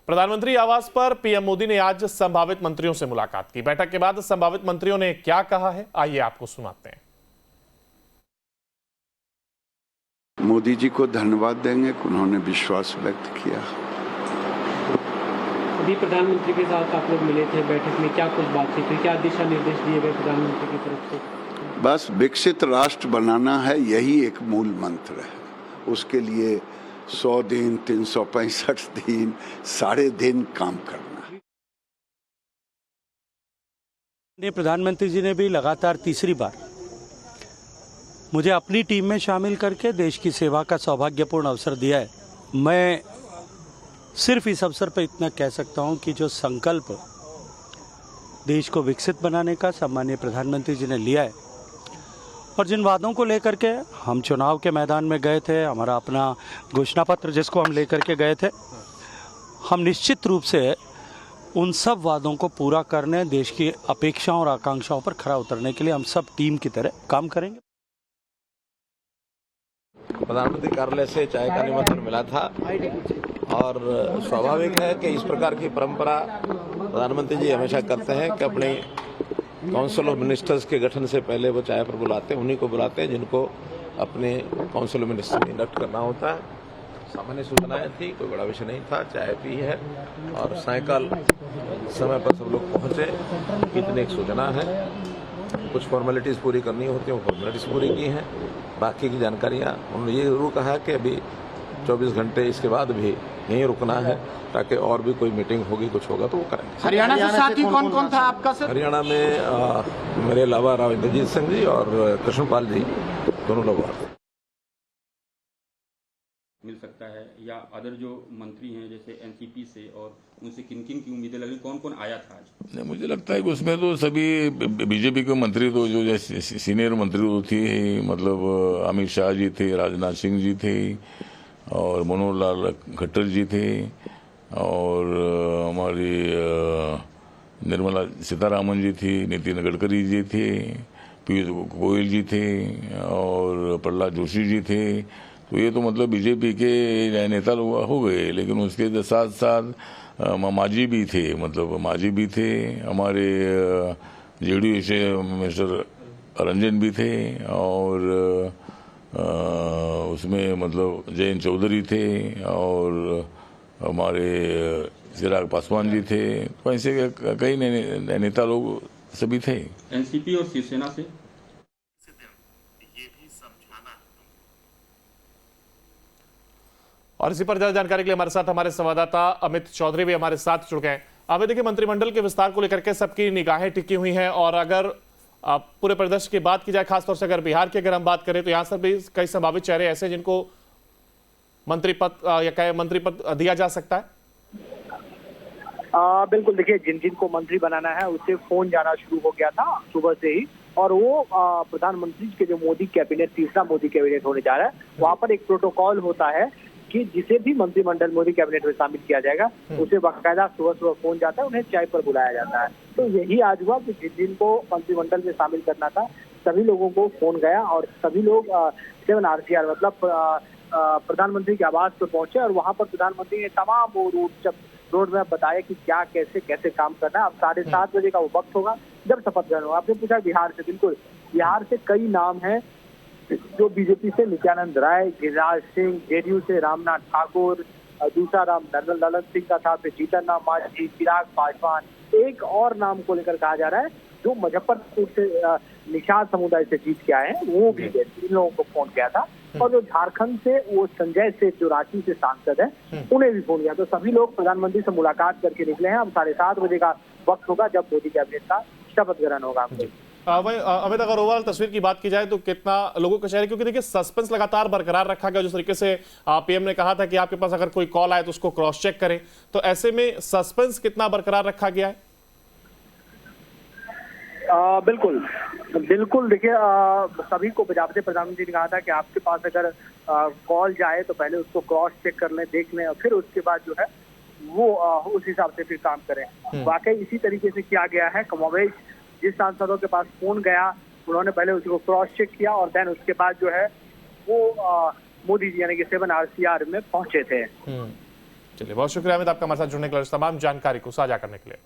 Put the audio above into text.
प्रधानमंत्री आवास पर पीएम मोदी ने आज संभावित मंत्रियों से मुलाकात की। बैठक के बाद संभावित मंत्रियों ने क्या कहा है, आइए आपको सुनाते हैं। मोदी जी को धन्यवाद देंगे, उन्होंने विश्वास व्यक्त किया। अभी प्रधानमंत्री के साथ आप लोग मिले थे, बैठक में क्या कुछ बातचीत हुई, क्या दिशा निर्देश दिए गए प्रधानमंत्री की तरफ से? बस विकसित राष्ट्र बनाना है, यही एक मूल मंत्र है। उसके लिए 100 दिन, 365 दिन, सारे दिन काम करना है। प्रधानमंत्री जी ने भी लगातार तीसरी बार मुझे अपनी टीम में शामिल करके देश की सेवा का सौभाग्यपूर्ण अवसर दिया है। मैं सिर्फ इस अवसर पर इतना कह सकता हूं कि जो संकल्प देश को विकसित बनाने का सम्मानीय प्रधानमंत्री जी ने लिया है और जिन वादों को लेकर के हम चुनाव के मैदान में गए थे, हमारा अपना घोषणा पत्र जिसको हम लेकर के गए थे, हम निश्चित रूप से उन सब वादों को पूरा करने, देश की अपेक्षाओं और आकांक्षाओं पर खरा उतरने के लिए हम सब टीम की तरह काम करेंगे। प्रधानमंत्री कार्यालय से चाय का निमंत्रण मिला था और स्वाभाविक है कि इस प्रकार की परंपरा प्रधानमंत्री जी हमेशा करते हैं कि अपने काउंसिल ऑफ मिनिस्टर्स के गठन से पहले वो चाय पर बुलाते हैं, उन्हीं को बुलाते हैं जिनको अपने काउंसिल ऑफ मिनिस्टर्स में इंडक्ट करना होता है। सामान्य सूचनाएं थी, कोई बड़ा विषय नहीं था, चाय पी है और सायकाल समय पर सब लोग पहुंचे। इतनी एक सूचना है, कुछ फॉर्मेलिटीज़ पूरी करनी होती हैं, वो फॉर्मेलिटीज़ पूरी की हैं। बाकी की जानकारियाँ उन्होंने ये जरूर कहा कि अभी 24 घंटे इसके बाद भी यहीं रुकना है ताकि और भी कोई मीटिंग होगी, कुछ होगा तो वो करेंगे। हरियाणा से साथी कौन कौन था आपका सर? हरियाणा में मेरे अलावा राव इंद्रजीत सिंह जी और कृष्णपाल जी दोनों लोग मिल सकता है, या अदर जो मंत्री हैं जैसे एनसीपी से, और उनसे किन किन की उम्मीदें लगी, कौन कौन आया था आज? नहीं, मुझे लगता है कि उसमें तो सभी बीजेपी के मंत्री तो जो सीनियर मंत्री तो थी, मतलब अमित शाह जी थे, राजनाथ सिंह जी थे और मनोहर लाल खट्टर जी थे और हमारी निर्मला सीतारामन जी थी, नितिन गडकरी जी थे, पीयूष गोयल जी थे और प्रहलाद जोशी जी थे। तो ये तो मतलब बीजेपी के नेता लोग हो गए, लेकिन उसके साथ साथ मांझी भी थे, मतलब मांझी भी थे, हमारे जेडीयू से मिस्टर रंजन भी थे और उसमें मतलब जयंत चौधरी थे और हमारे चिराग पासवान जी थे। तो ऐसे कई नेता लोग सभी थे। एनसीपी और शिवसेना से और इसी पर ज्यादा जानकारी के लिए हमारे साथ हमारे संवाददाता अमित चौधरी भी हमारे साथ जुड़ गए। अमित, देखिए मंत्रिमंडल के विस्तार को लेकर के सबकी निगाहें टिकी हुई हैं और अगर पूरे परिदृश्य की बात की जाए, खासतौर से अगर बिहार की अगर हम बात करें तो यहाँ से भी कई संभावित चेहरे ऐसे जिनको मंत्री पद दिया जा सकता है। बिल्कुल, देखिए जिन जिन को मंत्री बनाना है उससे फोन जाना शुरू हो गया था सुबह से ही, और वो प्रधानमंत्री के जो मोदी कैबिनेट, तीसरा मोदी कैबिनेट होने जा रहा है, वहाँ पर एक प्रोटोकॉल होता है कि जिसे भी मंत्रिमंडल मोदी कैबिनेट में शामिल किया जाएगा उसे बाकायदा सुबह सुबह फोन जाता है, उन्हें चाय पर बुलाया जाता है। तो यही आज हुआ कि जिन जिन को मंत्रिमंडल में शामिल करना था सभी लोगों को फोन गया और सभी लोग 7 RCR मतलब प्रधानमंत्री के आवास पर पहुंचे और वहां पर प्रधानमंत्री ने तमाम वो रोड मैप बताया कि क्या कैसे कैसे काम करना है। अब 7:30 बजे का वो वक्त होगा जब शपथ ग्रहण होगा। आपने पूछा बिहार से, बिल्कुल बिहार से कई नाम हैं जो बीजेपी से नित्यानंद राय, गिरिराज सिंह, जेडीयू से रामनाथ ठाकुर, दूसरा नाम ललन सिंह का था, फिर जीतन राम मांझी, चिराग पासवान। एक और नाम को लेकर कहा जा रहा है जो मुजफ्फरपुर से निषाद समुदाय से जीत के आए हैं, वो भी इन लोगों को फोन किया था। और जो झारखंड से वो संजय सेठ जो रांची से सांसद है, उन्हें भी फोन किया। तो सभी लोग प्रधानमंत्री से मुलाकात करके निकले हैं। अब 7:30 बजे का वक्त होगा जब मोदी कैबिनेट का शपथ ग्रहण होगा। अमित, अगर ओवरऑल तस्वीर की बात की जाए तो कितना लोगों के चेहरे, क्योंकि देखिए सस्पेंस लगातार बरकरार रखा गया। जिस तरीके से पीएम ने कहा था कि आपके पास अगर कोई कॉल आए तो उसको क्रॉस चेक करें, तो ऐसे में सस्पेंस कितना बरकरार रखा गया है? बिल्कुल बिल्कुल, देखिए सभी को बजाबते प्रधानमंत्री ने कहा था कि आपके पास अगर कॉल जाए तो पहले उसको क्रॉस चेक कर लें, देख लें और फिर उसके बाद जो है वो उस हिसाब से फिर काम करें। वाकई इसी तरीके से किया गया है। कमोबेश जिस सांसदों के पास फोन गया उन्होंने पहले उसको क्रॉस चेक किया और देन उसके बाद जो है वो मोदी जी यानी कि 7 RCR में पहुंचे थे। चलिए, बहुत शुक्रिया अमित आपका हमारे साथ जुड़ने के लिए, तमाम जानकारी को साझा करने के लिए।